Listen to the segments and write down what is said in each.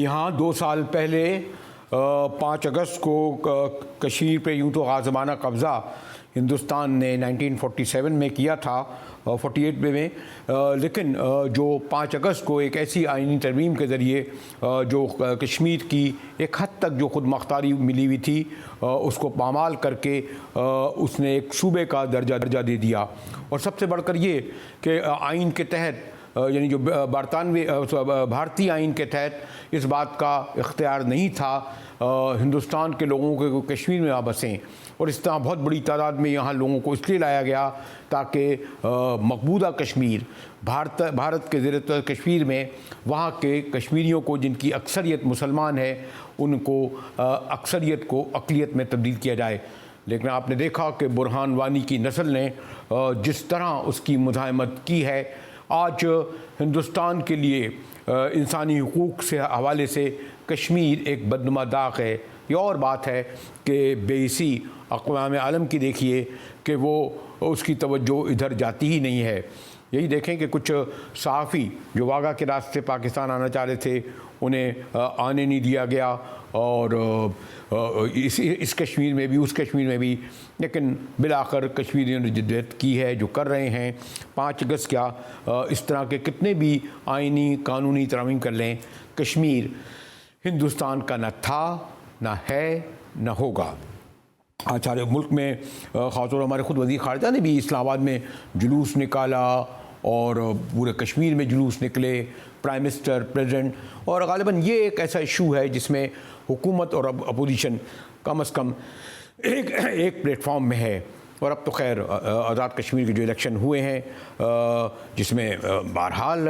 जी हाँ, 2 साल पहले 5 अगस्त को कश्मीर पे यूँ तो ग़ाज़िबाना कब्ज़ा हिंदुस्तान ने 1947 में किया था, 48 में, लेकिन जो 5 अगस्त को एक ऐसी आईनी तरमीम के ज़रिए जो कश्मीर की एक हद तक जो खुद मुख्तारी मिली हुई थी उसको पामाल करके उसने एक सूबे का दर्जा दे दिया। और सबसे बढ़कर ये कि आइन के तहत यानी जो भारतीय आइन के तहत इस बात का इख्तियार नहीं था हिंदुस्तान के लोगों को कश्मीर में आ बसें, और इस तरह बहुत बड़ी तादाद में यहाँ लोगों को इसलिए लाया गया ताकि मकबूदा कश्मीर भारत के ज़ेर कश्मीर में वहाँ के कश्मीरियों को, जिनकी अक्सरियत मुसलमान है, उनको अक्सरियत को अक़लियत में तब्दील किया जाए। लेकिन आपने देखा कि बुरहान वानी की नस्ल ने जिस तरह उसकी मुज़ाहमत की है, आज हिंदुस्तान के लिए इंसानी हुकूक़ से हवाले से कश्मीर एक बदनुमा दाग है। ये और बात है कि बेइसी अक़वाम आलम की देखिए कि वो उसकी तवज्जो इधर जाती ही नहीं है। यही देखें कि कुछ सहाफ़ी जो वाघा के रास्ते पाकिस्तान आना चाह रहे थे, उन्हें आने नहीं दिया गया, और इस कश्मीर में भी, उस कश्मीर में भी, लेकिन बिलाखिर कश्मीरियों ने जिद्दत की है, जो कर रहे हैं। 5 अगस्त क्या, इस तरह के कितने भी आइनी कानूनी तरमीम कर लें, कश्मीर हिंदुस्तान का न था, न है, न होगा। आज सारे मुल्क में ख़ासतौर हमारे ख़ुद वज़ीर ख़ारिजा ने भी इस्लामाबाद में जुलूस निकाला और पूरे कश्मीर में जुलूस निकले, प्राइम मिनिस्टर, प्रेसिडेंट, और ग़ालिबन ये एक ऐसा इशू है जिसमें हुकूमत और अपोजिशन कम से कम एक प्लेटफॉर्म में है। और अब तो खैर आज़ाद कश्मीर के जो इलेक्शन हुए हैं, जिसमें बहरहाल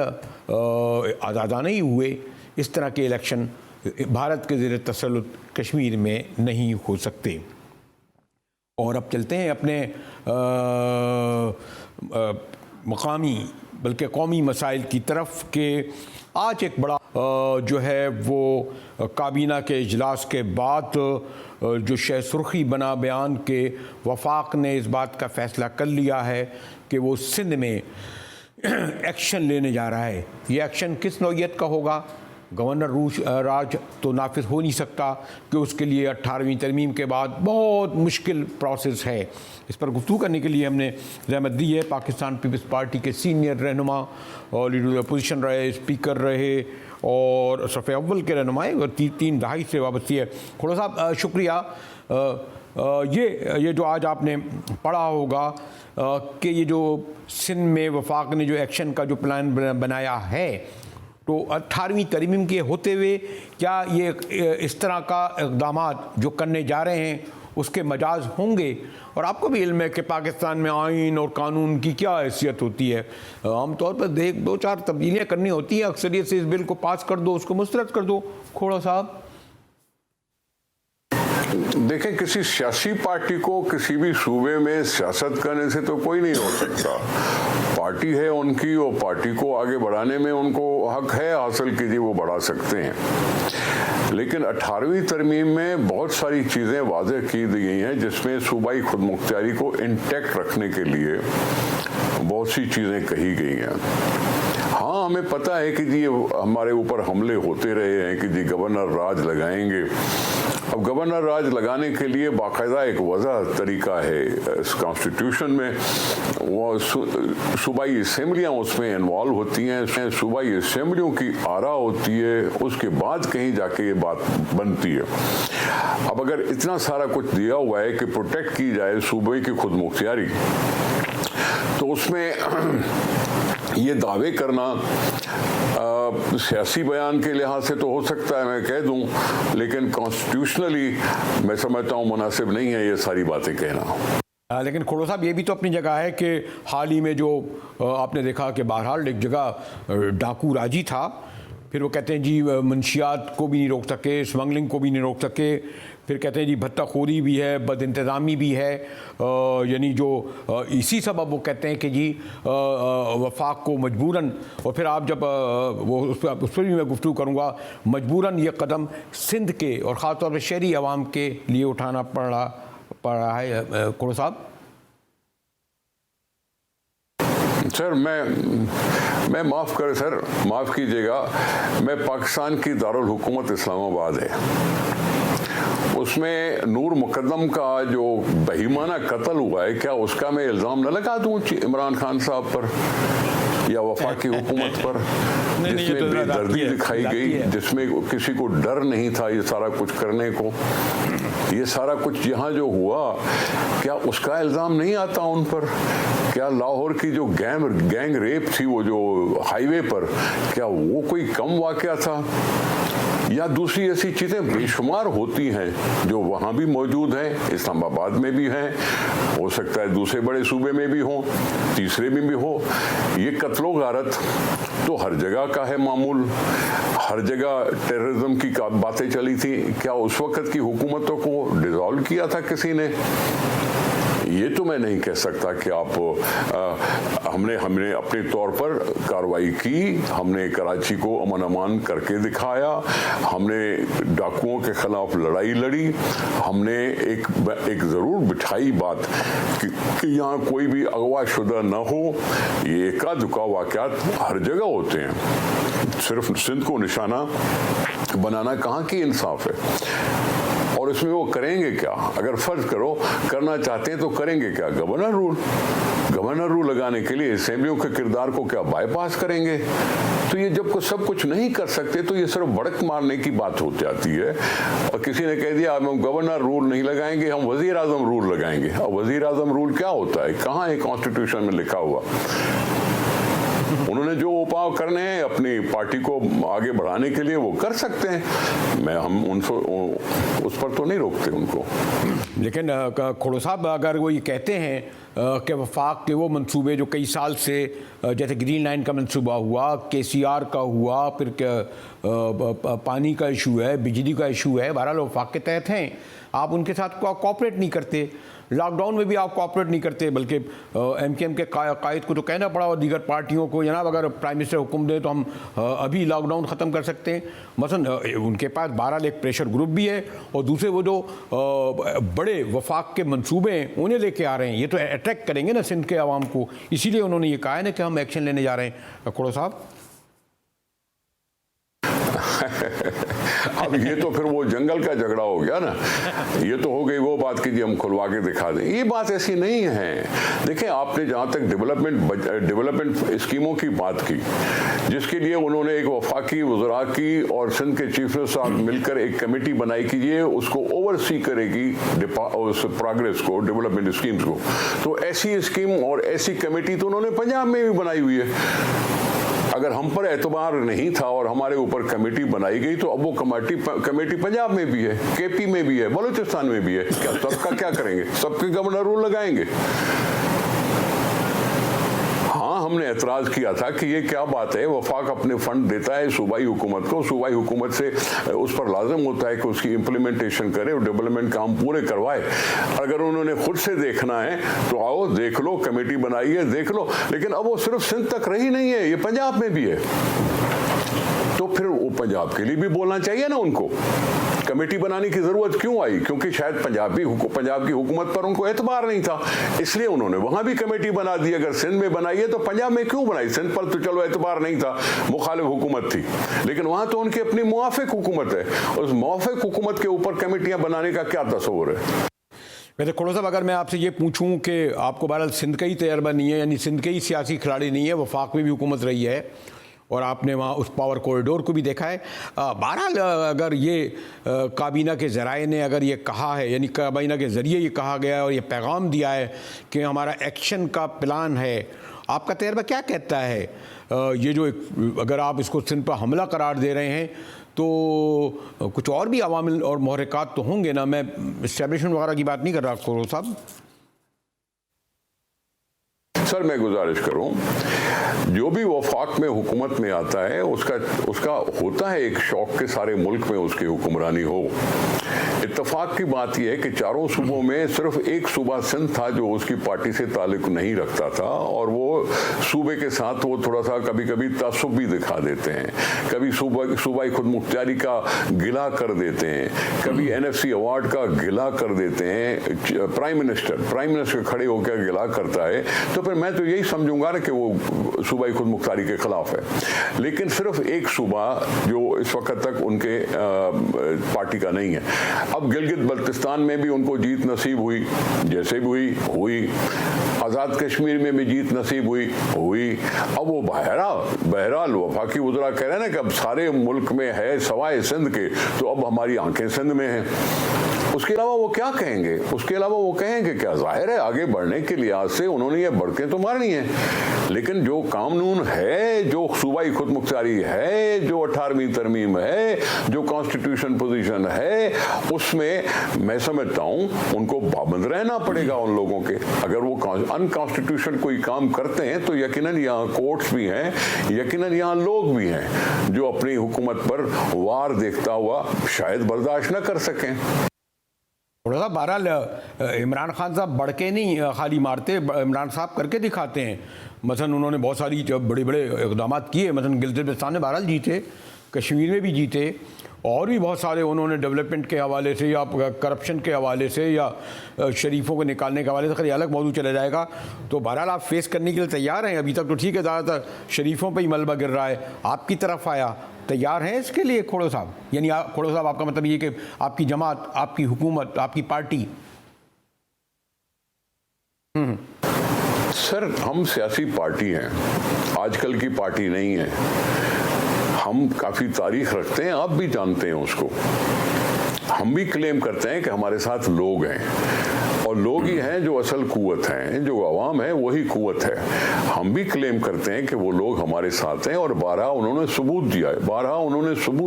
आज़ादाना ही हुए, इस तरह के इलेक्शन भारत के ज़ेर तसल्लुत कश्मीर में नहीं हो सकते। और अब चलते हैं अपने मकामी बल्कि कौमी मसाइल की तरफ के आज एक बड़ा जो है वो काबीना के इजलास के बाद जो शह सुर्खी बना बयान के वफाक ने इस बात का फ़ैसला कर लिया है कि वो सिंध में एक्शन लेने जा रहा है। ये एक्शन किस नौइयत का होगा? गवर्नर राज तो नाफिज हो नहीं सकता कि उसके लिए 18वीं तरमीम के बाद बहुत मुश्किल प्रोसेस है। इस पर गुफ्तगू करने के लिए हमने रहमत दी है पाकिस्तान पीपल्स पार्टी के सीनियर रहनुमा और लीडर अपोजिशन रहे, स्पीकर रहे और सफ़े अव्वल के रहनुमाएँ, और 3 दहाई से वाबस्ती है। खोड़ा साहब शुक्रिया। ये जो आज आपने पढ़ा होगा कि ये जो सिंध में वफाक ने जो एक्शन का जो प्लान बनाया है, तो 18वीं तरमीम के होते हुए क्या ये इस तरह का इक़दामात जो करने जा रहे हैं उसके मजाज होंगे? और आपको भी इल्म है कि पाकिस्तान में आइन और कानून की क्या हैसियत होती है। आमतौर पर 2-4 तब्दीलियाँ करनी होती हैं, अक्सरियत से इस बिल को पास कर दो, उसको मुस्तरद कर दो। खोड़ा साहब देखें, किसी सियासी पार्टी को किसी भी सूबे में सियासत करने से तो कोई नहीं रोक सकता। पार्टी है उनकी, और पार्टी को आगे बढ़ाने में उनको हक है, हासिल कीजिए, वो बढ़ा सकते हैं। लेकिन 18वीं तरमीम में बहुत सारी चीज़ें वाज़ेह की गई हैं, जिसमें सूबाई खुदमुख्तियारी को इंटैक्ट रखने के लिए बहुत सी चीज़ें कही गई हैं। हाँ, हमें पता है कि जी हमारे ऊपर हमले होते रहे हैं कि जी गवर्नर राज लगाएंगे। अब गवर्नर राज लगाने के लिए बाकायदा एक वज़ह तरीका है इस कॉन्स्टिट्यूशन में, वो सूबाई असेंबलियाँ उसमें इन्वॉल्व होती हैं, सूबाई असेंबलियों की आरा होती है, उसके बाद कहीं जाके ये बात बनती है। अब अगर इतना सारा कुछ दिया हुआ है कि प्रोटेक्ट की जाए सूबे की खुदमुख्तियारी, तो उसमें ये दावे करना सियासी बयान के लिहाज से तो हो सकता है, मैं कह दूं, लेकिन कॉन्स्टिट्यूशनली मैं समझता हूं मुनासिब नहीं है ये सारी बातें कहना। लेकिन खोड़ो साहब ये भी तो अपनी जगह है कि हाल ही में जो आपने देखा कि बहरहाल एक जगह डाकू राजी था, फिर वो कहते हैं जी मंशियात को भी नहीं रोक सके, स्मगलिंग को भी नहीं रोक सके, फिर कहते हैं जी भत्ताखोरी भी है, बदइंतज़ामी भी है, यानी जो इसी सबब वो कहते हैं कि जी वफाक को मजबूरन, और फिर आप जब वो उस पर भी मैं गुफ्तगू करूँगा, मजबूरन ये कदम सिंध के और ख़ास तौर पर शहरी आवाम के लिए उठाना पड़ रहा है। खोड़ो साहब सर मैं माफ़ करें सर, माफ़ कीजिएगा, मैं पाकिस्तान की दारुल हुकूमत इस्लामाबाद है, उसमें नूर मुकद्दम का जो बहीमाना कत्ल हुआ है, क्या उसका मैं इल्ज़ाम न लगा दूँ इमरान खान साहब पर या वफाकी हुकूमत पर, जिसमें बेदर्दी दिखाई गई, जिसमें किसी को डर नहीं था ये सारा कुछ करने को, ये सारा कुछ यहाँ जो हुआ, क्या उसका इल्ज़ाम नहीं आता उन पर? क्या लाहौर की जो गैंग रेप थी वो जो हाईवे पर, क्या वो कोई कम वाक़या था? या दूसरी ऐसी चीज़ें बेशुमार होती हैं जो वहाँ भी मौजूद हैं, इस्लामाबाद में भी हैं, हो सकता है दूसरे बड़े सूबे में भी हो, तीसरे में भी हो। ये कत्लो गारत तो हर जगह का है मामूल, हर जगह टेररिज्म की बातें चली थी। क्या उस वक्त की हुकूमतों को डिसॉल्व किया था किसी ने? ये तो मैं नहीं कह सकता कि आप हमने अपने तौर पर कार्रवाई की, हमने कराची को अमन अमान करके दिखाया, हमने डाकुओं के खिलाफ लड़ाई लड़ी, हमने एक ज़रूर बिठाई बात कि यहाँ कोई भी अगवा शुदा न हो। ये एका दुका वाक़यात हर जगह होते हैं, सिर्फ सिंध को निशाना बनाना कहाँ की इंसाफ है? और इसमें वो करेंगे क्या? अगर फर्ज करो करना चाहते हैं तो करेंगे क्या? गवर्नर रूल लगाने के लिए असेंबलियों के किरदार को क्या बाईपास करेंगे? तो ये जब सब कुछ नहीं कर सकते तो ये सिर्फ भड़क मारने की बात हो जाती है। और किसी ने कह दिया हम गवर्नर रूल नहीं लगाएंगे, हम वजीर आजम रूल लगाएंगे। अब वजीर आजम रूल क्या होता है? कहाँ है कॉन्स्टिट्यूशन में लिखा हुआ? उन्होंने जो उपाय करने हैं अपनी पार्टी को आगे बढ़ाने के लिए वो कर सकते हैं, हम उनको उस पर तो नहीं रोकते उनको। लेकिन खोड़ो साहब, अगर वो ये कहते हैं कि वफाक के वो मंसूबे जो कई साल से, जैसे ग्रीन लाइन का मंसूबा हुआ, KCR का हुआ, फिर पानी का इशू है, बिजली का इशू है, बहरहाल वफाक के तहत हैं, आप उनके साथ कोऑपरेट नहीं करते। लॉकडाउन में भी आप कोऑपरेट नहीं करते, बल्कि MKM के कायद को तो कहना पड़ा और दीगर पार्टियों को, जनाब अगर प्राइम मिनिस्टर हुक्म दे तो हम अभी लॉकडाउन ख़त्म कर सकते हैं। मसलन उनके पास बहरहाल एक प्रेशर ग्रुप भी है और दूसरे वो जो बड़े वफाक के मंसूबे हैं उन्हें लेके आ रहे हैं। ये तो अट्रैक्ट करेंगे ना सिंध के आवाम को, इसीलिए उन्होंने ये कहा है ना कि हम एक्शन लेने जा रहे हैं। खोड़ो साहब अब ये तो फिर वो जंगल का झगड़ा हो गया ना, ये तो हो गई वो बात कि जी हम खुलवा के दिखा दें। ये बात ऐसी नहीं है। देखिए, आपने जहाँ तक डेवलपमेंट स्कीमों की बात की, जिसके लिए उन्होंने एक वफाकी वज़रा की और सिंध के चीफ मिनिस्टर साहब मिलकर एक कमेटी बनाई कि ये उसको ओवरसी करेगी उस प्रोग्रेस को, डेवलपमेंट स्कीम्स को। तो ऐसी स्कीम और ऐसी कमेटी तो उन्होंने पंजाब में भी बनाई हुई है। अगर हम पर एतबार नहीं था और हमारे ऊपर कमेटी बनाई गई तो अब वो कमेटी पंजाब में भी है, KP में भी है, बलूचिस्तान में भी है। क्या सबका क्या करेंगे? सबके गवर्नर रूल लगाएंगे? हाँ, हमने एतराज किया था कि ये क्या बात है, वफाक अपने फंड देता है सूबाई हुकूमत को, सूबाई हुकूमत से उस पर लाजिम होता है कि उसकी इम्प्लीमेंटेशन करे और डेवलपमेंट काम पूरे करवाए। अगर उन्होंने खुद से देखना है तो आओ देख लो, कमेटी बनाई है, देख लो। लेकिन अब वो सिर्फ सिंध तक रही नहीं है, ये पंजाब में भी है। तो फिर वो पंजाब के लिए भी बोलना चाहिए ना उनको। कमेटी बनाने की जरूरत क्यों आई? क्योंकि शायद पंजाब की हुकूमत पर उनको एतबार नहीं था, इसलिए उन्होंने वहां भी कमेटी बना दी। अगर सिंध में बनाई है तो पंजाब में क्यों बनाई? सिंध पर तो चलो एतबार नहीं था, मुखालिफ हुकूमत थी, लेकिन वहां तो उनकी अपनी मुआफिक हुकूमत है। उस मुआफिक हुकूमत के ऊपर कमेटियां बनाने का क्या तस्वुर है? वैसे खोड़ो साहब, अगर मैं आपसे ये पूछूं कि आपको बहरहाल सिंध का ही तजर्बा नहीं है, यानी सिंध के ही सियासी खिलाड़ी नहीं है, वफाक में भी हुकूमत रही है और आपने वहाँ उस पावर कॉरिडोर को भी देखा है। बहरहाल अगर ये काबीना के ज़राए ने अगर ये कहा है, यानी काबीना के ज़रिए ये कहा गया है और ये पैगाम दिया है कि हमारा एक्शन का प्लान है, आपका तजर्बा क्या कहता है? ये जो अगर आप इसको सिंध पर हमला करार दे रहे हैं तो कुछ और भी अवामिल और महरकात तो होंगे ना? मैं इस्टेब्लिशमेंट वगैरह की बात नहीं कर रहा खोड़ो साहब। सर, मैं गुजारिश करूं, जो भी वफाक में हुकूमत में आता है उसका होता है एक शौक के सारे मुल्क में उसकी हुक्मरानी हो। इत्तेफाक की बात यह है कि चारों सूबों में सिर्फ एक सूबा सिंध था जो उसकी पार्टी से ताल्लुक नहीं रखता था, और वो सूबे के साथ वो थोड़ा सा कभी कभी तासुब भी दिखा देते हैं, कभी सूबाई खुद मुख्तियारी का गिला कर देते हैं, कभी NFC अवार्ड का गिला कर देते हैं। प्राइम मिनिस्टर खड़े होकर गिला करता है, तो फिर मैं तो यही समझूंगा ना कि वो सूबाई खुद मुख्तियारी के खिलाफ है। लेकिन सिर्फ एक सूबा जो इस वक्त तक उनके पार्टी का नहीं है। अब गिलगित बल्तिस्तान में भी उनको जीत नसीब हुई, जैसे भी हुई। आज़ाद कश्मीर में भी जीत नसीब हुई। अब वो बहरहाल वफाकी वज़रा कह रहे हैं ना कि अब सारे मुल्क में है सवाए सिंध के, तो अब हमारी आंखें सिंध में हैं। उसके अलावा वो क्या कहेंगे? उसके अलावा वो कहेंगे क्या? जाहिर है आगे बढ़ने के लिहाज से उन्होंने ये बढ़के तो मारनी है, लेकिन जो कानून है, जो सूबाई खुद मुख्तियारी है, जो 18वीं तरमीम है, जो कॉन्स्टिट्यूशन पोजीशन है, उसमें मैं समझता हूं उनको पाबंद रहना पड़ेगा उन लोगों के। अगर वो अनकॉन्स्टिट्यूशन कोई काम करते हैं तो यकीनन यहाँ कोर्ट्स भी हैं, यकीनन यहाँ लोग भी हैं जो अपनी हुकूमत पर वार देखता हुआ शायद बर्दाश्त न कर सकें। थोड़ा सा बहरहाल इमरान खान साहब बढ़ के नहीं खाली मारते, इमरान साहब करके दिखाते हैं। मसलन उन्होंने बहुत सारी बड़े बड़े इक़दाम किए, मसलन गिलगित बल्तिस्तान में बहरहाल जीते, कश्मीर में भी जीते, और भी बहुत सारे उन्होंने डेवलपमेंट के हवाले से या करप्शन के हवाले से या शरीफों को निकालने के हवाले से, खैर अलग मौजूद चला जाएगा। तो बहरहाल आप फेस करने के लिए तैयार हैं? अभी तक तो ठीक है, ज़्यादातर शरीफों पे ही मलबा गिर रहा है, आपकी तरफ आया, तैयार हैं इसके लिए खोड़ो साहब? यानी खोड़ो साहब आपका मतलब ये कि आपकी जमात, आपकी हुकूमत, आपकी पार्टी? सर, हम सियासी पार्टी हैं, आजकल की पार्टी नहीं है। हम काफ़ी तारीख रखते हैं, आप भी जानते हैं उसको। हम भी क्लेम करते हैं कि हमारे साथ लोग हैं, और लोग ही हैं जो असल कुव्वत हैं, जो अवाम है वही कुव्वत है। हम भी क्लेम करते हैं कि वो लोग हमारे साथ हैं, और 12 उन्होंने सबूत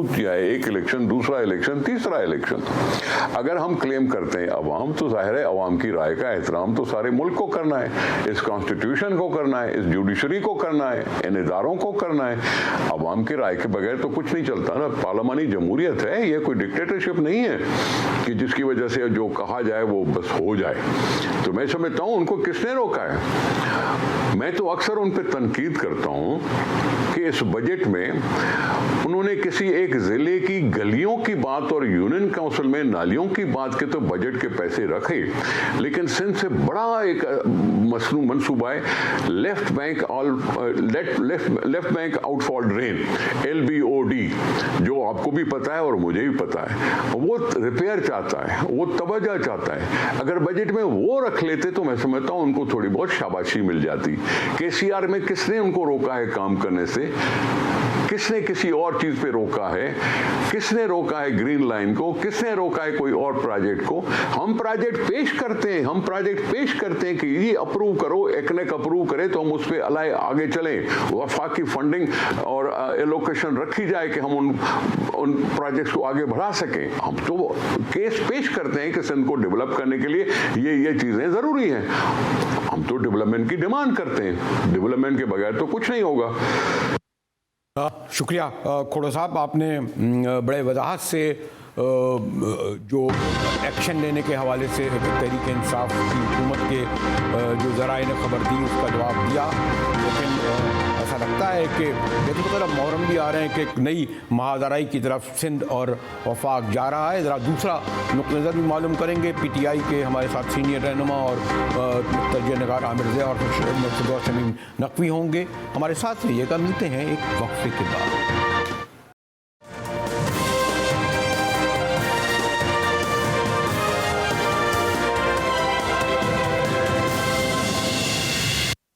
दिया है, एक इलेक्शन, दूसरा इलेक्शन, तीसरा इलेक्शन। अगर हम क्लेम करते हैं अवाम, तो जाहिर है अवाम की राय का एहतराम तो सारे मुल्क को करना है, इस कॉन्स्टिट्यूशन को करना है, इस जुडिशरी को करना है, इन इदारों को करना है। अवाम की राय के बगैर तो कुछ नहीं चलता ना। पार्लियामानी जमहूरियत है, ये कोई डिक्टेटरशिप नहीं है कि जिसकी वजह से जो कहा जाए वो बस हो जाए। तो मैं समझता हूं उनको किसने रोका है? मैं तो अक्सर उन पर तनकीद करता हूं कि इस बजट में उन्होंने किसी एक जिले की गलियों की बात और यूनियन काउंसिल में नालियों की बात के तो बजट के पैसे रखे, लेकिन सिंध से बड़ा एक मंसूबा है left bank outfall drain, LBOD, जो आपको भी पता है और मुझे भी पता है। वो रिपेयर चाहता है, वो तवज्जो चाहता है। अगर बजट में वो रख लेते तो मैं समझता हूं उनको थोड़ी बहुत शाबाशी मिल जाती। KCR में किसने उनको रोका है काम करने से? किसने किसी और चीज पे रोका है? किसने रोका है ग्रीन लाइन को? किसने रोका है कोई और प्रोजेक्ट को? हम प्रोजेक्ट पेश करते हैं कि ये अप्रूव करो, एकनेक अप्रूव करे तो हम उस पर अलाए आगे चलें, वफाकी फंडिंग और एलोकेशन रखी जाए कि हम उन प्रोजेक्ट्स को आगे बढ़ा सकें। हम तो केस पेश करते हैं कि सिंध को डेवलप करने के लिए ये चीजें जरूरी हैं। हम तो डेवलपमेंट की डिमांड करते हैं, डेवलपमेंट के बगैर तो कुछ नहीं होगा। शुक्रिया खोड़ो साहब, आपने बड़े वजाहत से जो एक्शन लेने के हवाले से तहरीक इंसाफ की हुकूमत के जो ज़राए ने खबर दी उसका जवाब दिया। लेकिन ऐसा लगता है कि जैसे की तरफ मुहर्रम भी आ रहे हैं कि एक नई महाजराई की तरफ सिंध और वफाक जा रहा है। ज़रा दूसरा नुक़्ता नज़र भी मालूम करेंगे। PTI के हमारे साथ सीनियर रहनुमा और तर्जुमा निगार आमिर ज़िया और शमीम नकवी होंगे। हमारे साथ रहिएगा, मिलते हैं एक वक्फे के बाद।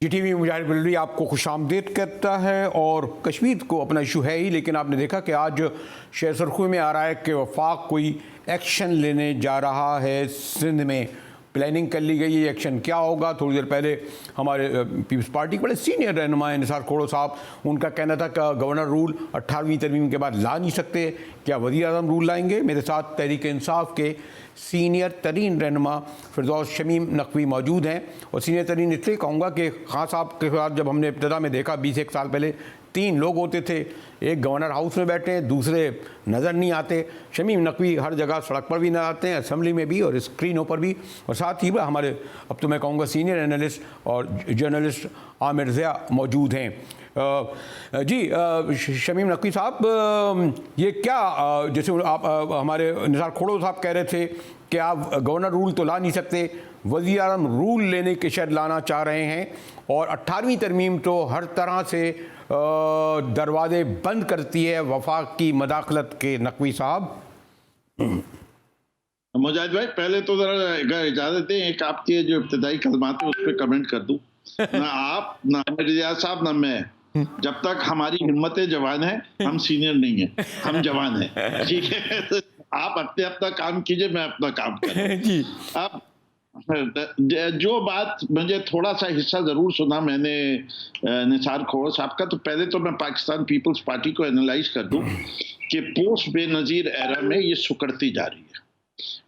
GTV मुजाहिर बिल्डरी आपको खुशामदीद करता है। और कश्मीर को अपना इशू है ही, लेकिन आपने देखा कि आज शेर सुरखी में आ रहा है कि वफाक कोई एक्शन लेने जा रहा है। सिंध में प्लानिंग कर ली गई है, एक्शन क्या होगा? थोड़ी देर पहले हमारे पीपल्स पार्टी के बड़े सीनियर रहनुमा निसार खोड़ो साहब, उनका कहना था कि गवर्नर रूल 18वीं तरमीम के बाद ला नहीं सकते, क्या वज़ीर आज़म रूल लाएंगे? मेरे साथ तहरीक इंसाफ के सीनियर तरीन रहनुमा फिरदौस शमीम नकवी मौजूद हैं। और सीनियर तरीन इसलिए कहूँगा कि खान साहब के साथ जब हमने इब्तदा में देखा 21 साल पहले 3 लोग होते थे, एक गवर्नर हाउस में बैठे हैं, दूसरे नज़र नहीं आते। शमीम नकवी हर जगह सड़क पर भी नजर आते हैं, असेंबली में भी और स्क्रीनों पर भी, और साथ ही हमारे अब तो मैं कहूँगा सीनियर एनालिस्ट और जर्नलिस्ट आमिर ज़िया मौजूद हैं। जी शमीम नकवी साहब, ये क्या जैसे आप हमारे निसार खोड़ो साहब कह रहे थे कि आप गवर्नर रूल तो ला नहीं सकते, वज़ीर आज़म रूल लेने के शायद लाना चाह रहे हैं, और 18वीं तरमीम तो हर तरह से दरवाजे बंद करती है वफाक की मदाखलत के। नकवी साहब। मुजाहिद भाई, पहले तो जरा इजाजत दें, एक आपके जो इब्तिदाई कलमात है उस पर कमेंट कर दूं। ना आप, ना रियाज साहब, ना मैं, जब तक हमारी हिम्मतें जवान है हम सीनियर नहीं है, हम जवान है, ठीक है। आप अपना काम कीजिए, मैं अपना काम करूं जी। अब जो बात, मुझे थोड़ा सा हिस्सा जरूर सुना मैंने निसार खोड़ो साहब का, तो पहले तो मैं पाकिस्तान पीपल्स पार्टी को एनालाइज कर दूं कि पोस्ट बेनजीर एरा में ये सुकड़ती जा रही है।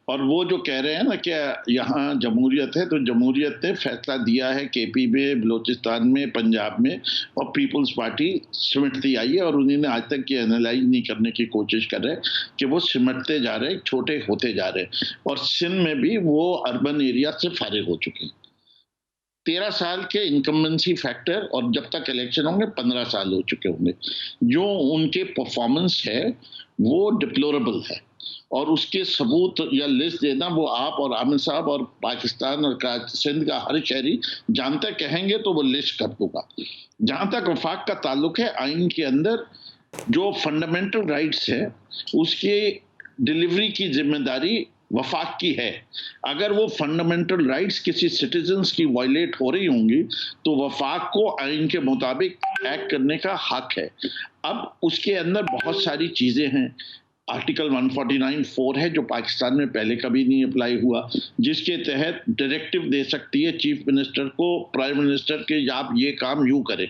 और वो जो कह रहे हैं ना कि यहाँ जमहूरियत है, तो जमहूरियत ने फैसला दिया है केपी में, बलोचिस्तान में, पंजाब में, और पीपल्स पार्टी सिमटती आई है, और उन्होंने आज तक ये एनालाइज नहीं करने की कोशिश कर रहे कि वो सिमटते जा रहे हैं, छोटे होते जा रहे हैं। और सिंध में भी वो अर्बन एरिया से फारिग हो चुके हैं। 13 साल के इनकम्बेंसी फैक्टर, और जब तक इलेक्शन होंगे 15 साल हो चुके होंगे। जो उनके परफॉर्मेंस है वो डिप्लोरेबल है, और उसके सबूत या लिस्ट देना वो आप और आमिर साहब और पाकिस्तान और सिंध का हर शहरी जानते, कहेंगे तो वो लिस्ट कर दूंगा। जहां तक वफाक का ताल्लुक है, आइन के अंदर जो फंडामेंटल राइट्स है उसके डिलीवरी की जिम्मेदारी वफाक की है। अगर वो फंडामेंटल राइट्स किसी सिटीजन्स की वायलेट हो रही होंगी तो वफाक को आइन के मुताबिक एक्ट करने का हक है। अब उसके अंदर बहुत सारी चीजें हैं। आर्टिकल 149(4) है जो पाकिस्तान में पहले कभी नहीं अप्लाई हुआ, जिसके तहत डायरेक्टिव दे सकती है चीफ मिनिस्टर को, प्राइम मिनिस्टर के, आप ये काम यूं करें।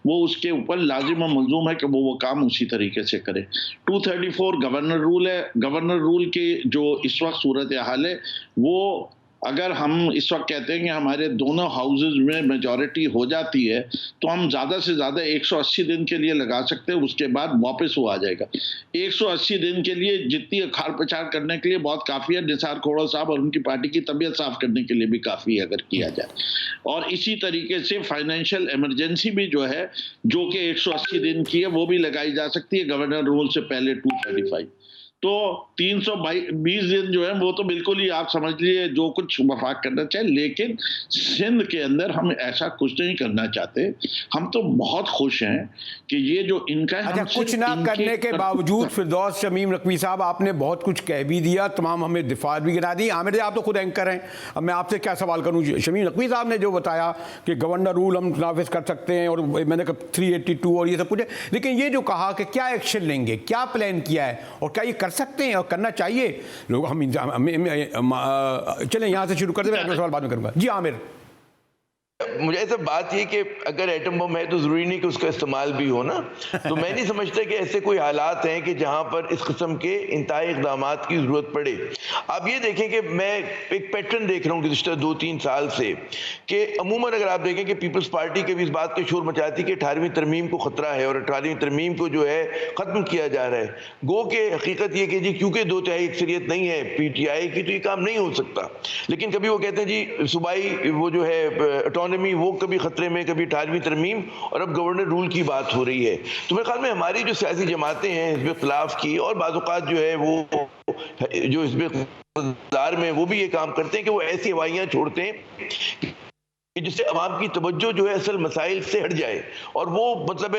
वो उसके ऊपर लाजिम और मलजूम है कि वो काम उसी तरीके से करे। 234 गवर्नर रूल है। गवर्नर रूल के जो इस वक्त सूरत हाल है, वो अगर हम इस वक्त कहते हैं कि हमारे दोनों हाउसेज में मेजॉरिटी हो जाती है तो हम ज़्यादा से ज़्यादा 180 दिन के लिए लगा सकते हैं, उसके बाद वापस वो आ जाएगा। 180 दिन के लिए जितनी अखाड़ प्रचार करने के लिए बहुत काफ़ी है। निसार खोड़ो साहब और उनकी पार्टी की तबीयत साफ करने के लिए भी काफ़ी है अगर किया जाए। और इसी तरीके से फाइनेंशियल इमरजेंसी भी जो है, जो कि 180 दिन की है, वो भी लगाई जा सकती है गवर्नर रूल से पहले 235। तो 320 दिन जो है वो तो बिल्कुल ही आप समझ लिए जो कुछ वफाक करना चाहे। लेकिन सिंध के अंदर हम ऐसा कुछ नहीं करना चाहते। हम तो बहुत खुश हैं कि ये जो इनका है, अच्छा, कुछ ना करने के बावजूद फिरदौस शमीम नकवी साहब, आपने बहुत कुछ कह भी दिया, तमाम हमें दिफात भी गिरा दी। आमिर आप तो खुद एंकर हैं, अब मैं आपसे क्या सवाल करूं। शमीम नकवी साहब ने जो बताया कि गवर्नर रूल हम नाफिज कर सकते हैं, और मैंने कहा 382 और ये सब कुछ है, लेकिन ये जो कहा कि क्या एक्शन लेंगे, क्या प्लान किया है, और क्या ये कर सकते हैं और करना चाहिए लोग। हम चलें यहाँ से शुरू कर दें, मैं सवाल बाद में करूंगा। जी आमिर। मुझे ऐसा बात ये कि अगर एटम बम है तो जरूरी नहीं कि उसका इस्तेमाल भी हो ना। तो मैं नहीं समझता कि ऐसे कोई हालात हैं कि जहां पर इस किस्म के इंतहाई इक़दामात की जरूरत पड़े। आप ये देखें कि मैं एक पैटर्न देख रहा हूँ गुज़िश्ता 2-3 साल से कि अमूमन अगर आप देखें कि पीपल्स पार्टी के भी इस बात का शोर मचाती कि 18वीं तरमीम को खतरा है और 18वीं तरमीम को जो है खत्म किया जा रहा है। गो के हकीकत ये कि जी क्योंकि 2/3 अक्सरियत नहीं है PTI की तो ये काम नहीं हो सकता। लेकिन कभी वो कहते हैं जी सूबाई वो जो है वो कभी खतरे में, कभी 18वीं तरमीम, और अब गवर्नर रूल की बात हो रही है। तो मेरे ख्याल में हमारी जो सियासी जमातें हैं हिज़्ब इख्तिलाफ की, और बाज़ औक़ात जो है वो जो हिज़्ब इक़्तिदार में वो भी ये काम करते हैं कि वो ऐसी हवाइयाँ छोड़ते हैं जिससे अवाम की तवज्जो जो है असल मसाइल से हट जाए, और वो मतलब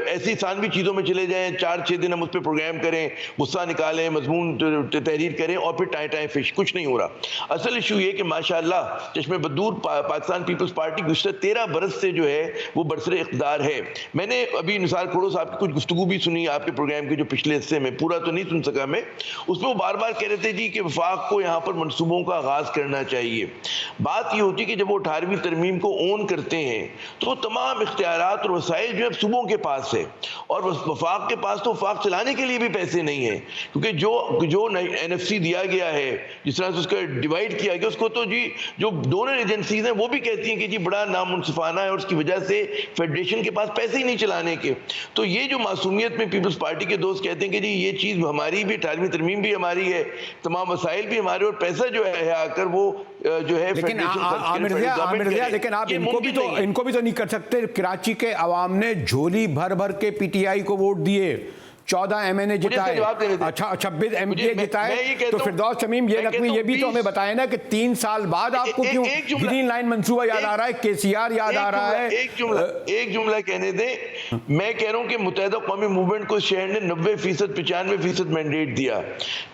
ऐसी सानवी चीज़ों में चले जाएं। 4-6 दिन हम उस पर प्रोग्राम करें, गुस्सा निकालें, मजमून तहरीर करें, और फिर टाइम फिश कुछ नहीं हो रहा। असल इशू ये कि माशाअल्लाह चश्मे बदूर पाकिस्तान पीपल्स पार्टी गुज़श्ता 13 बरस से जो है वो बरसरे इक़्तिदार है। मैंने अभी निसार खोड़ो साहब की कुछ गुफ्तगू भी सुनी आपके प्रोग्राम के जो पिछले हिस्से में, पूरा तो नहीं सुन सका मैं, उसमें वो बार बार कह रहे थे जी कि वफाक को यहाँ पर मनसूबों का आगाज़ करना चाहिए। बात ये होती कि जब वो 18वीं तरमीम को ओन करते हैं तो वो तमाम इख्तियारात और वसाइल जो है सूबों के पास है, और वफाक के पास तो वफाक चलाने के लिए भी पैसे नहीं है, क्योंकि जो NFC दिया गया है, जिस तरह से उसका डिवाइड किया गया, उसको तो जी जो डोनर एजेंसीज हैं वो भी कहती हैं कि जी बड़ा नामुनसिफाना है और उसकी वजह से फेडरेशन के पास पैसे ही नहीं चलाने के। तो ये जो मासूमियत में पीपल्स पार्टी के दोस्त कहते हैं कि जी ये चीज़ हमारी भी, 18वीं तरमीम भी हमारी है, तमाम वसाइल भी हमारे, और पैसा जो है आकर वो जो है लेकिन आमिर ज़िया, लेकिन आप इनको भी तो नहीं कर सकते। कराची के अवाम ने झोली भर भर के PTI को वोट दिए, 14 MNA जिताए, अच्छा 26 MPA जिताए, तो फिरदौस शमीम ये भी तो हमें बताए ना कि 3 साल बाद आपको क्यों ग्रीन लाइन मंसूबा याद आ रहा है, KCR याद आ रहा है। एक जुमला कहने दें, मैं कह रहा हूं कि मुत्तहिदा कौमी मूवमेंट को शहर ने 90% 95% मैंडेट दिया,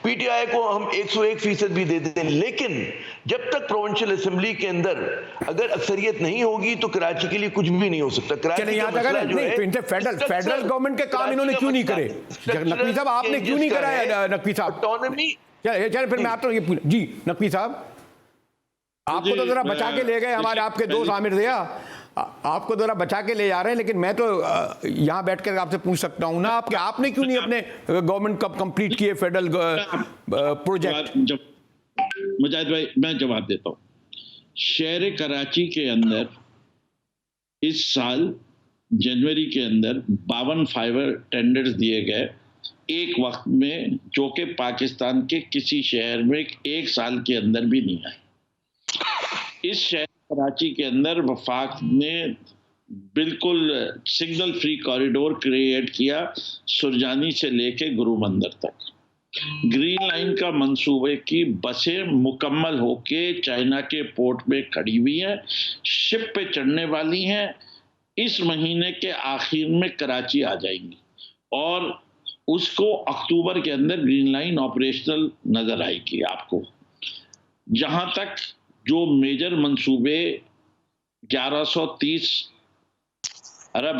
PTI को हम 101% भी दे दें, लेकिन जब तक प्रोविंशियल असेंबली के अंदर अगर अक्सरियत नहीं होगी तो कराची के लिए कुछ भी नहीं हो सकता। फेडरल गवर्नमेंट के काम इन्होंने क्यों नहीं करे? नकवी साहब आपने क्यों नहीं कराया? नकवी साहब ऑटोनॉमी, चलिए फिर मैं आपको ये जी नकवी साहब, आपको तो जरा बचा के ले गए हमारे आपके दोस्त आमिर ज़िया, आपको जरा बचा के ले जा रहे हैं, लेकिन मैं तो यहाँ बैठ कर आपसे पूछ सकता हूँ ना आपने क्यों नहीं अपने गवर्नमेंट कब कंप्लीट किए फेडरल प्रोजेक्ट? मुजाहिद भाई मैं जवाब देता हूँ। शहर कराची के अंदर इस साल जनवरी के अंदर 52 फाइबर टेंडर्स दिए गए एक वक्त में, जो कि पाकिस्तान के किसी शहर में एक साल के अंदर भी नहीं आए। इस शहर कराची के अंदर वफाक ने बिल्कुल सिग्नल फ्री कॉरिडोर क्रिएट किया, सुरजानी से लेके गुरु मंदिर तक। ग्रीन लाइन का मंसूबे की बसें मुकम्मल होके चाइना के पोर्ट में खड़ी हुई हैं, शिप पे चढ़ने वाली हैं, इस महीने के आखिर में कराची आ जाएंगी और उसको अक्टूबर के अंदर ग्रीन लाइन ऑपरेशनल नजर आएगी आपको। जहां तक जो मेजर मंसूबे 1130 अरब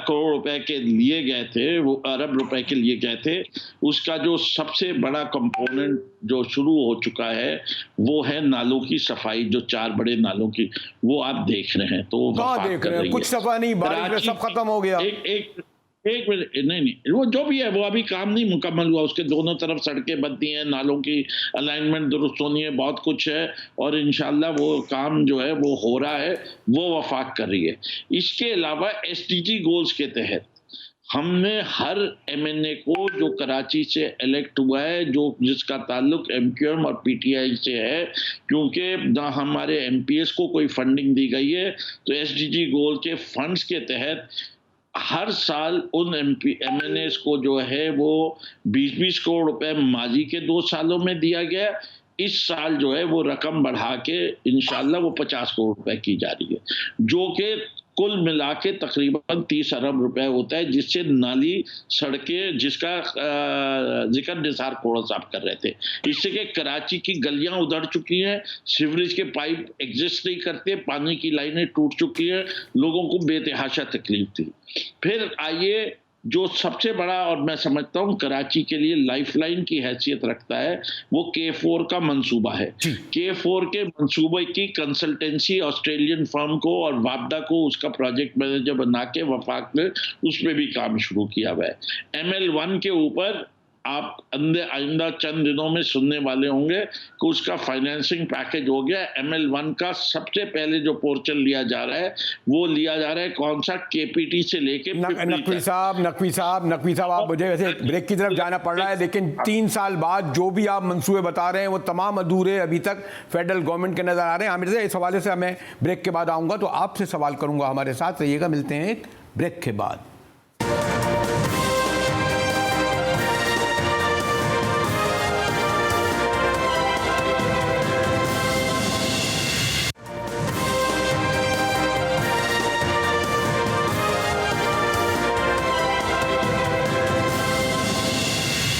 करोड़ रुपए के लिए गए थे, वो अरब रुपए के लिए गए थे, उसका जो सबसे बड़ा कंपोनेंट जो शुरू हो चुका है वो है नालों की सफाई, जो 4 बड़े नालों की, वो आप देख रहे हैं। तो कहाँ देख रहे हैं? कुछ सफा नहीं, बारिश में सब खत्म हो गया। एक मिनट, नहीं वो जो भी है वो अभी काम नहीं मुकम्मल हुआ, उसके दोनों तरफ सड़कें बनती हैं, नालों की अलाइनमेंट दुरुस्त होनी है, बहुत कुछ है, और इंशाल्लाह वो काम जो है वो हो रहा है, वो वफाक कर रही है। इसके अलावा SDG गोल्स के तहत हमने हर MNA को जो कराची से इलेक्ट हुआ है, जो जिसका ताल्लुक MQM और PTI से है, क्योंकि ना हमारे MPS को कोई फंडिंग दी गई है, तो SDG गोल के फंड्स के तहत हर साल उन MNAs को जो है वो 20-20 करोड़ रुपए माजी के 2 सालों में दिया गया। इस साल जो है वो रकम बढ़ा के इंशाल्लाह वो 50 करोड़ रुपए की जा रही है, जो कि कुल मिला के तकरीबन 30 अरब रुपए होता है, जिससे नाली सड़कें, जिसका जिक्र निसार कोड़ा साहब कर रहे थे, इससे कि कराची की गलियां उधड़ चुकी हैं, सीवरेज के पाइप एग्जिस्ट नहीं करते, पानी की लाइनें टूट चुकी हैं, लोगों को बेतहाशा तकलीफ थी। फिर आइए जो सबसे बड़ा और मैं समझता हूं कराची के लिए लाइफलाइन की हैसियत रखता है, वो K4 का मंसूबा है। K4 के मंसूबे की कंसल्टेंसी ऑस्ट्रेलियन फर्म को और वापदा को उसका प्रोजेक्ट मैनेजर बना के वफाक ने उस पर भी काम शुरू किया हुआ है। ML1 के ऊपर आप आइंदा चंद दिनों में सुनने वाले होंगे कि उसका फाइनेंसिंग पैकेज हो गया। ML1 का सबसे पहले जो पोर्शन लिया जा रहा है वो लिया जा रहा है कौन सा, KPT से लेके नकवी साहब आप मुझे वैसे ब्रेक की तरफ जाना पड़ रहा है, लेकिन 3 साल बाद जो भी आप मंसूबे बता रहे हैं वो तमाम अधूरे अभी तक फेडरल गवर्नमेंट के नजर आ रहे हैं। आमिर साहब इस हवाले से मैं ब्रेक के बाद आऊंगा तो आपसे सवाल करूंगा, हमारे साथ रहिएगा, मिलते हैं एक ब्रेक के बाद।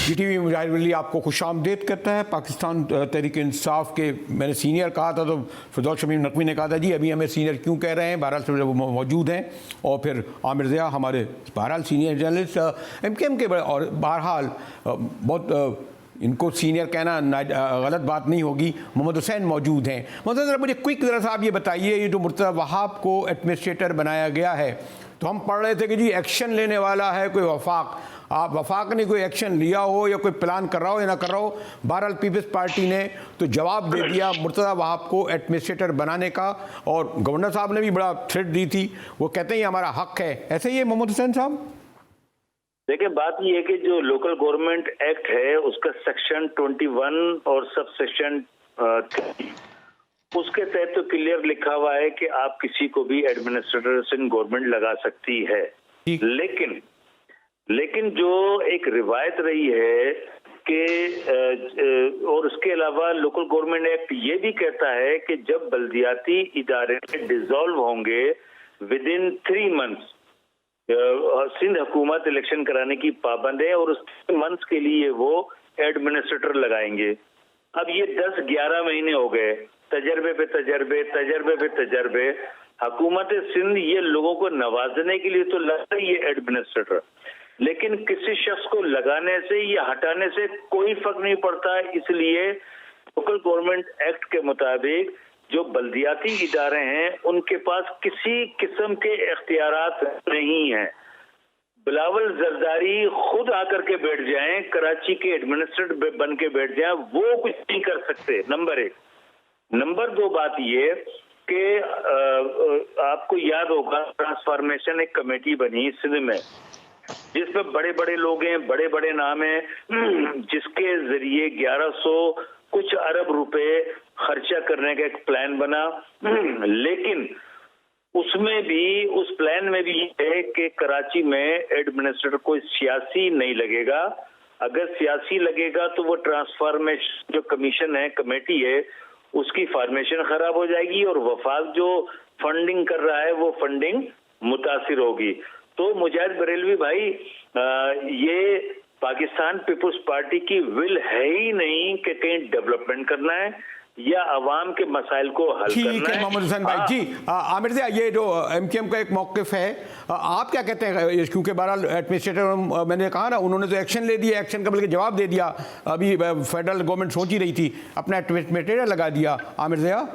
GTV मुजाहिद वली आपको खुशामदीद करता है। पाकिस्तान तहरीक इंसाफ के मैंने सीनियर कहा था तो फिरदौस शमीम नकवी ने कहा था जी अभी हमें सीनियर क्यों कह रहे हैं, बहरहाल से वो मौजूद हैं, और फिर आमिर ज़िया हमारे बहरहाल सीनियर जर्नलिस्ट MKM के, और बहरहाल बहुत इनको सीनियर कहना गलत बात नहीं होगी, मोहम्मद हुसैन मौजूद हैं। मोहम्मद हुसैन, मुझे क्विक ज़रा सा आप ये बताइए, ये जो मुर्तज़ा वहाब को एडमिनिस्ट्रेटर बनाया गया है, तो हम पढ़ रहे थे कि जी एक्शन लेने वाला है कोई वफाक, आप वफाक ने कोई एक्शन लिया हो या कोई प्लान कर रहा हो या ना कर रहा हो, बहरहाल पीपल्स पार्टी ने तो जवाब दे दिया मुर्तज़ा वहाब को एडमिनिस्ट्रेटर बनाने का, और गवर्नर साहब ने भी बड़ा थ्रेट दी थी, वो कहते हैं ये हमारा हक है। ऐसे ही है मोहम्मद हुसैन साहब? देखिए, बात ये है कि जो लोकल गवर्नमेंट एक्ट है उसका सेक्शन 21 और सब सेक्शन 3 उसके तहत तो क्लियर लिखा हुआ है कि आप किसी को भी एडमिनिस्ट्रेटर गवर्नमेंट लगा सकती है। लेकिन जो एक रिवायत रही है कि और उसके अलावा लोकल गवर्नमेंट एक्ट ये भी कहता है कि जब बल्दियाती इदारे डिसॉल्व होंगे विद इन 3 मंथ्स सिंध हुकूमत इलेक्शन कराने की पाबंद है और उस मंथ्स के लिए वो एडमिनिस्ट्रेटर लगाएंगे। अब ये 10-11 महीने हो गए, तजर्बे पे तजर्बे, हुकूमत सिंध ये लोगों को नवाजने के लिए तो लगता ही है एडमिनिस्ट्रेटर, लेकिन किसी शख्स को लगाने से या हटाने से कोई फर्क नहीं पड़ता। इसलिए लोकल गवर्नमेंट एक्ट के मुताबिक जो बल्दियाती इदारे हैं उनके पास किसी किस्म के इख्तियारात नहीं हैं। बिलावल जरदारी खुद आकर के बैठ जाएं, कराची के एडमिनिस्ट्रेटर बन के बैठ जाएं, वो कुछ नहीं कर सकते, नंबर 1। नंबर 2 बात ये कि आपको याद होगा ट्रांसफॉर्मेशन एक कमेटी बनी सिंध में जिसमें बड़े बड़े लोग हैं, बड़े बड़े नाम हैं, जिसके जरिए 1100 कुछ अरब रुपए खर्चा करने का एक प्लान बना। लेकिन उसमें भी, उस प्लान में भी ये है कि कराची में एडमिनिस्ट्रेटर कोई सियासी नहीं लगेगा। अगर सियासी लगेगा तो वो ट्रांसफॉर्मेशन जो कमीशन है, कमेटी है, उसकी फॉर्मेशन खराब हो जाएगी और वफाक जो फंडिंग कर रहा है वो फंडिंग मुतासिर होगी। तो मुजाहिद बरेलवी भाई, ये पाकिस्तान पीपुल्स पार्टी की विल है ही नहीं कि कहीं डेवलपमेंट करना है या अवाम के मसाइल को हल करना है। ठीक है मोहम्मद हुसैन भाई जी। आमिर ज़िया, ये जो एमकेएम का एक मौक़िफ़ है, आप क्या कहते हैं? क्योंकि बहरहाल एडमिनिस्ट्रेटर, मैंने कहा ना, उन्होंने तो एक्शन ले दिया, एक्शन का बल्कि जवाब दे दिया। अभी फेडरल गवर्नमेंट सोच ही रही थी, अपना एडमिनिस्ट्रेटर लगा दिया। आमिर ज़िया,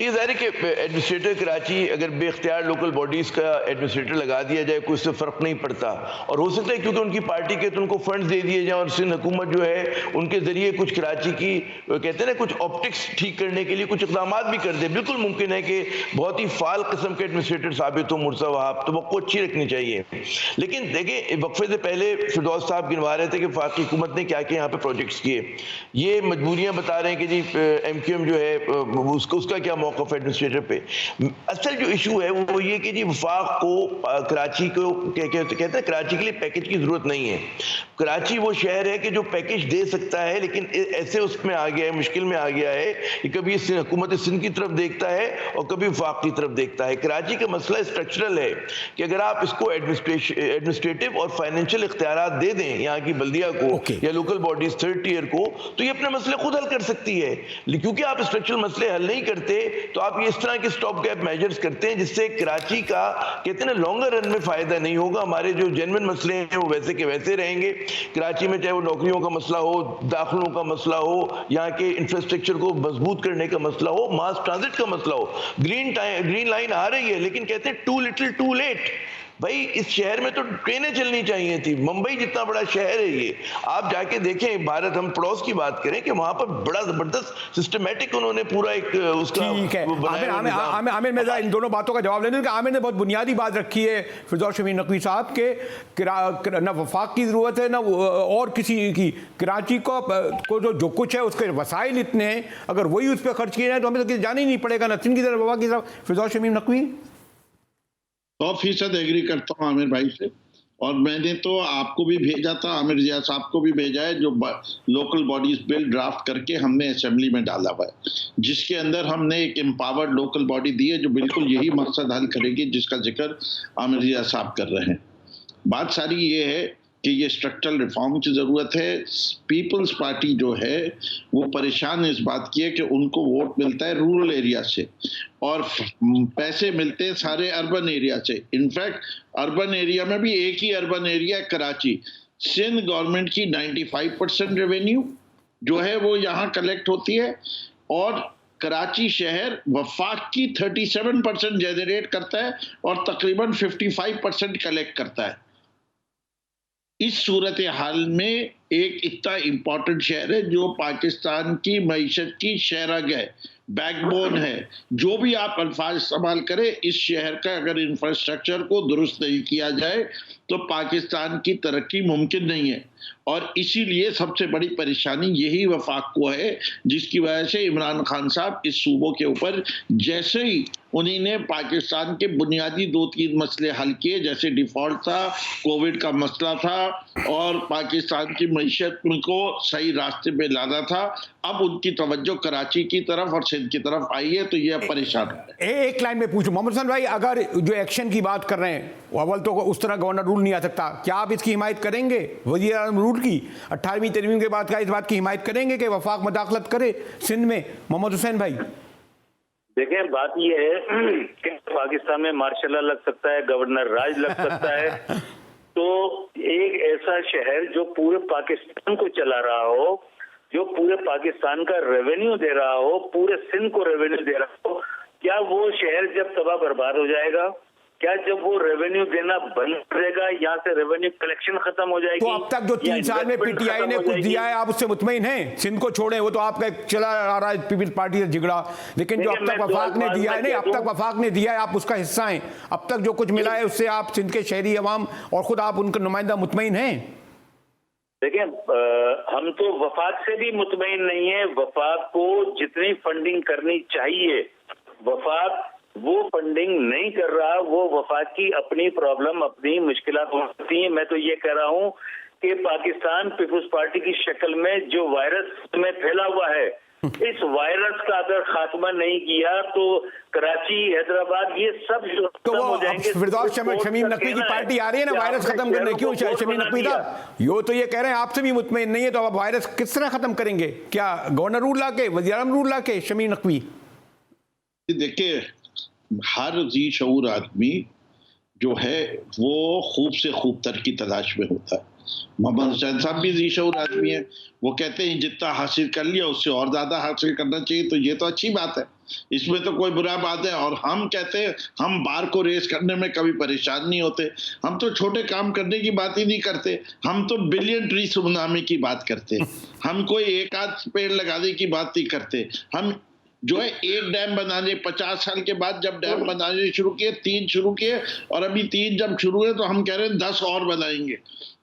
ये ज़ाहिर है कि एडमिनिस्ट्रेटर कराची अगर बेख्तियार लोकल बॉडीज़ का एडमिनिस्ट्रेटर लगा दिया जाए कोई उससे फ़र्क नहीं पड़ता, और हो सकता है क्योंकि उनकी पार्टी के तो उनको फंड्स दे दिए जाए और सिंध हुकूमत जो है उनके ज़रिए कुछ कराची की कहते हैं ना कुछ ऑप्टिक्स ठीक करने के लिए कुछ इक़दाम भी कर दे। बिल्कुल मुमकिन है कि बहुत ही फाल किस्म के एडमिनिस्ट्रेटर साबित हो मुर्तज़ा वहाब, तो वो अच्छी रखनी चाहिए। लेकिन देखिए, वक्फे से पहले फिरदौस साहब गिनवा रहे थे कि वफाकी हुकूमत ने क्या क्या यहाँ पर प्रोजेक्ट्स किए। ये मजबूरियाँ बता रहे हैं कि जी MQM जो है उसका क्या मौक़िफ़ एडमिनिस्ट्रेटर पे। असल जो इशू है वो ये कि जी वफाक को कराची को कहते हैं कराची के लिए पैकेज की जरूरत नहीं है। कराची वो शहर है कि जो पैकेज दे सकता है, लेकिन ऐसे उसमें आ गया है, मुश्किल में आ गया है कि कभी हुकूमत सिंध की तरफ देखता है और कभी वफाक की तरफ देखता है। कराची का मसला स्ट्रक्चरल है कि अगर आप इसको एडमिनिस्ट्रेटिव और फाइनेंशियल इख्तियारात दे दें यहाँ की बल्दिया को या लोकल बॉडीज 3rd टियर को, तो ये अपने मसले खुद हल कर सकती है। क्योंकि आप स्ट्रक्चरल मसले हल नहीं करते तो आप ये इस तरह के स्टॉप गैप मेजर्स करते हैं जिससे कराची का कहते हैं ना लॉन्गर रन में फायदा नहीं होगा। हमारे जो जेन्युइन मसले हैं वो वैसे के वैसे रहेंगे कराची में, चाहे वो नौकरियों का मसला हो, दाखिलों का मसला हो, यहाँ के इंफ्रास्ट्रक्चर को मजबूत करने का मसला हो, मास ट्रांजिट का मसला हो। ग्रीन लाइन आ रही है, लेकिन कहते हैं टू लिटिल टू लेट। भाई इस शहर में तो ट्रेनें चलनी चाहिए थी। मुंबई जितना बड़ा शहर है ये, आप जाके देखें, भारत, हम पड़ोस की बात करें कि वहां पर बड़ा जबरदस्त सिस्टमेटिक उन्होंने पूरा एक उसका। ठीक है, आमिर मैं इन दोनों बातों का जवाब लेने, आमिर ने बहुत बुनियादी बात रखी है फिरदौस शमीम नकवी साहब के ना वफाक की ज़रूरत है ना और किसी की। कराची को जो कुछ है उसके वसाइल इतने हैं, अगर वही उस पर खर्च किए जाए तो हमें तो जाना ही नहीं पड़ेगा ना सिंध की तरफ वफाक की तरफ। फिरदौस शमीम नकवी 100% एग्री करता हूँ आमिर भाई से, और मैंने तो आपको भी भेजा था, आमिर जिया साहब को भी भेजा है, जो लोकल बॉडीज बिल ड्राफ्ट करके हमने असेंबली में डाला हुआ है, जिसके अंदर हमने एक एम्पावर्ड लोकल बॉडी दी है जो बिल्कुल यही मकसद हल करेगी जिसका जिक्र आमिर जिया साहब कर रहे हैं। बात सारी ये है कि ये स्ट्रक्चरल रिफॉर्म की ज़रूरत है। पीपल्स पार्टी जो है वो परेशान इस बात की है कि उनको वोट मिलता है रूरल एरिया से और पैसे मिलते हैं सारे अर्बन एरिया से। इनफैक्ट अर्बन एरिया में भी एक ही अर्बन एरिया है कराची, सिंध गवर्नमेंट की 95% रेवेन्यू जो है वो यहाँ कलेक्ट होती है, और कराची शहर वफाक की 37% जनरेट करता है और तकरीबन 55% कलेक्ट करता है। इस सूरत हाल में एक इतना इम्पोर्टेंट शहर है जो पाकिस्तान की मईशत की शहरग है, बैकबोन है, जो भी आप अल्फाज इस्तेमाल करें, इस शहर का अगर इंफ्रास्ट्रक्चर को दुरुस्त नहीं किया जाए तो पाकिस्तान की तरक्की मुमकिन नहीं है। और इसीलिए सबसे बड़ी परेशानी यही वफाक को है, जिसकी वजह से इमरान खान साहब इस सूबों के ऊपर जैसे ही उन्हीं ने पाकिस्तान के बुनियादी 2-3 मसले हल किए, जैसे डिफॉल्ट था, कोविड का मसला था और पाकिस्तान की मईशत को सही रास्ते पे लाना था, अब उनकी तवज्जो कराची की तरफ और सिंध की तरफ आई है, तो ये परेशान है। एक लाइन में पूछूं मोहम्मद हुसैन भाई, अगर जो एक्शन की बात कर रहे हैं, अव्वल तो उस तरह गवर्नर रूल नहीं आ सकता, क्या आप इसकी हिमायत करेंगे? वज़ीर आज़म रूल की 18वीं तरमीम के बाद का इस बात की हिमायत करेंगे कि वफाक मदाखलत करे सिंध में? मोहम्मद हुसैन भाई देखिए, बात यह है कि पाकिस्तान में मार्शल लॉ लग सकता है, गवर्नर राज लग सकता है, तो एक ऐसा शहर जो पूरे पाकिस्तान को चला रहा हो, जो पूरे पाकिस्तान का रेवेन्यू दे रहा हो, पूरे सिंध को रेवेन्यू दे रहा हो, क्या वो शहर जब तबाह बर्बाद हो जाएगा? क्या जब वो रेवेन्यू देना बंद करेगा, यहाँ से रेवेन्यू कलेक्शन खत्म हो जाएगी? तो अब तक जो 3 साल में पीटीआई ने कुछ दिया है, आप उससे मुतमईन हैं? सिंध को छोड़े, वो तो आपका चला आ रहा है पीपल्स पार्टी से झगड़ा, लेकिन जो अब तक वफाक ने दिया है, नहीं अब तक वफाक ने दिया है, आप उसका हिस्सा हैं, अब तक जो कुछ मिला है उससे आप सिंध के शहरी अवाम और खुद आप उनका नुमाइंदा मुतमईन हैं? देखिए, हम तो वफाक से भी मुतमईन नहीं है। वफाक को जितनी फंडिंग करनी चाहिए, वफाक वो फंडिंग नहीं कर रहा। वो वफाक की अपनी प्रॉब्लम, अपनी मुश्किलात होती हैं। मैं तो ये कह रहा हूँ कि पाकिस्तान पीपुल्स पार्टी की शक्ल में जो वायरस में फैला हुआ है, इस वायरस का अगर खात्मा नहीं किया तो कराची, हैदराबाद, ये सब तो वो हो जाएंगे। फिरदौस शमीम नकवी की पार्टी आ रही है ना वायरस खत्म करने, क्यों शमीम नकवी साहब यो तो ये कह रहे हैं आपसे भी मुतमईन नहीं है, तो अब वायरस किस तरह खत्म करेंगे? क्या गवर्नर रूल लाके, वज़ीर आज़म रूल लाके? शमीम नकवी देखिए, हर जी शऊर आदमी जो है वो खूब से खूब तर की तलाश में होता है। मोहम्मद हुसैन साहब भी जी शऊर आदमी है, वो कहते हैं जितना हासिल कर लिया उससे और ज्यादा हासिल करना चाहिए, तो ये तो अच्छी बात है, इसमें तो कोई बुरा बात है। और हम कहते हैं हम बार को रेस करने में कभी परेशान नहीं होते, हम तो छोटे काम करने की बात ही नहीं करते, हम तो बिलियन ट्री सुनामी की बात करते हैं, हम कोई एक आध पेड़ लगाने की बात नहीं करते। हम जो है एक डैम बनाने 50 साल के बाद जब डैम बनाने शुरू किए, 3 शुरू किए, और अभी 3 जब शुरू हुए तो हम कह रहे हैं 10 और बनाएंगे।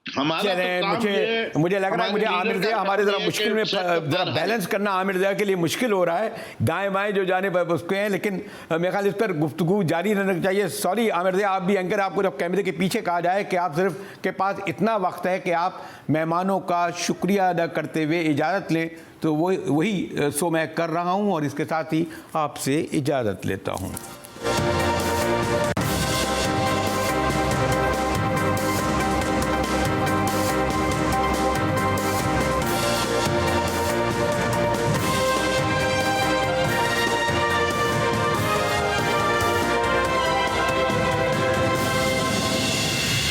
हमारा तो काम मुझे लग रहा है मुझे आमिर ज़िया हमारे जरा मुश्किल में जरा बैलेंस करना आमिर ज़िया के लिए मुश्किल हो रहा है, दाएं बाएं जो जाने पर उसके हैं, लेकिन मेरे ख्याल इस पर गुफ्तगू जारी रहना चाहिए। सॉरी आमिर ज़िया, आप भी एंकर, आपको जब कैमरे के पीछे कहा जाए कि आप सिर्फ के पास इतना वक्त है कि आप मेहमानों का शुक्रिया अदा करते हुए इजाज़त लें, तो वही सो मैं कर रहा हूँ और इसके साथ ही आपसे इजाज़त लेता हूँ।